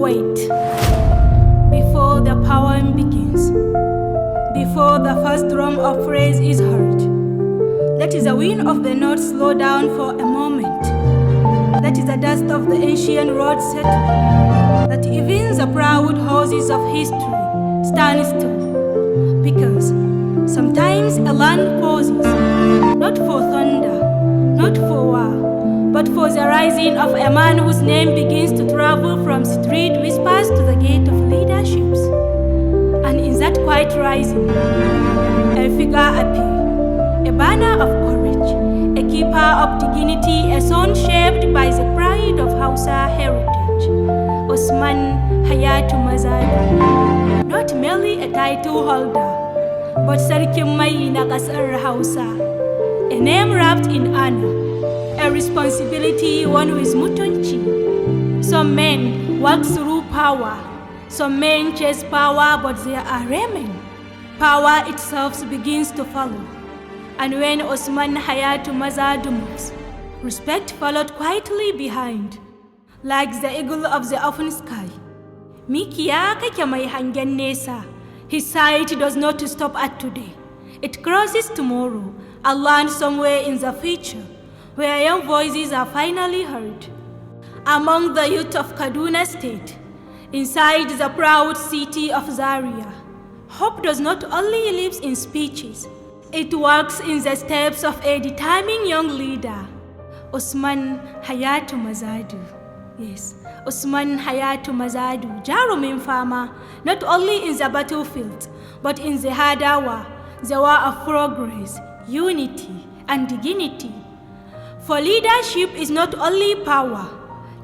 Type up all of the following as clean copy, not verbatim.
Wait. Before the poem begins, before the first drum of praise is heard, let the wind of the north slow down for a moment. Let the dust of the ancient road settle. Let even the proud houses of history stand still. Because sometimes a land pauses, not for thunder, not for war, but for the rising of a man whose name begins to travel from street whispers to the gate of leaderships. And in that quiet rising, a figure appears, a banner of courage, a keeper of dignity, a son shaped by the pride of Hausa heritage, Usman Hayatu Mazadu. Not merely a title holder, but Sarkin Mai na kasar Hausa, a name wrapped in honor, a responsibility one with mutunci. Some men walk through power, some men chase power, but they are ramen. Power itself begins to follow. And when Usman Hayatu Mazadu moves, respect followed quietly behind, like the eagle of the open sky. Mikiya kake mai hangen nesa. His sight does not stop at today. It crosses tomorrow and lands somewhere in the future, where young voices are finally heard. Among the youth of Kaduna State, inside the proud city of Zaria, hope does not only live in speeches, it walks in the steps of a determined young leader, Usman Hayatu Mazadu. Yes, Usman Hayatu Mazadu, jarumin fama, not only in the battlefield, but in the hadawa, the war of progress, unity, and dignity. For leadership is not only power,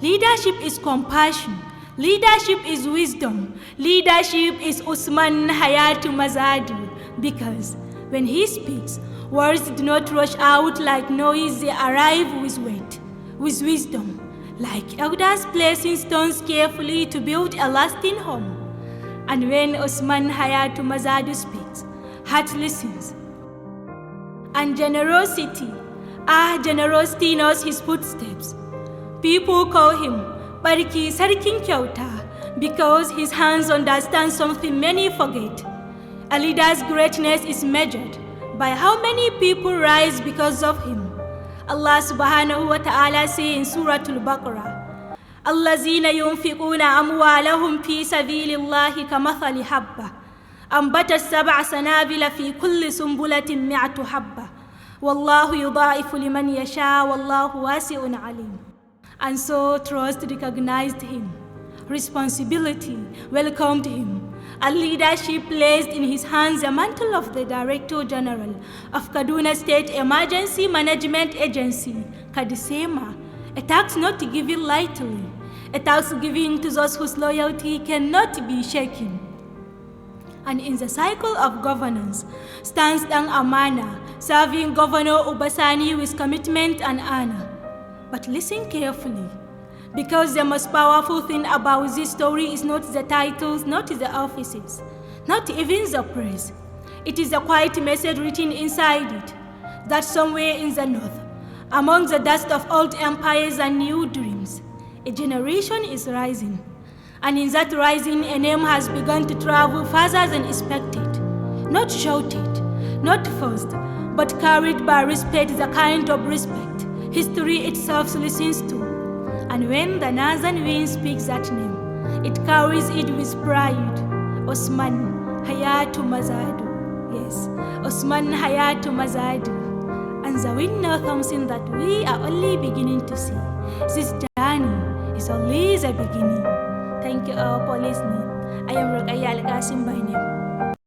leadership is compassion, leadership is wisdom, leadership is Usman Hayatu Mazadu, because when he speaks, words do not rush out like noise, they arrive with weight, with wisdom, like elders placing stones carefully to build a lasting home. And when Usman Hayatu Mazadu speaks, heart listens. And generosity knows his footsteps. People call him Bariki Sarkin Kyauta because his hands understand something many forget. A leader's greatness is measured by how many people rise because of him. Allah subhanahu wa ta'ala says in Surah Al-Baqarah, Allazina yunfiquna amwalahum fi sabilillahi kamathali habba, ambatat sab'a sanabila fi kulli sumbulatin mi'atu habba, wallahu yudha'ifu liman yasha, wallahu wasi'un alim. And so trust recognized him, responsibility welcomed him, and leadership placed in his hands the mantle of the Director General of Kaduna State Emergency Management Agency, Kadisema, a task not given lightly, a task given to those whose loyalty cannot be shaken. And in the cycle of governance stands Dan Amana, serving Governor Obasani with commitment and honor. But listen carefully, because the most powerful thing about this story is not the titles, not the offices, not even the praise. It is a quiet message written inside it, that somewhere in the north, among the dust of old empires and new dreams, a generation is rising. And in that rising, a name has begun to travel further than expected, not shouted, not forced, but carried by respect, the kind of respect history itself listens to. And when the northern wind speaks that name, it carries it with pride. Usman Hayatu Mazadu. Yes, Usman Hayatu Mazadu. And the wind knows something that we are only beginning to see. This journey is only the beginning. Thank you all for listening. I am Rukaya Al-Qasim by name.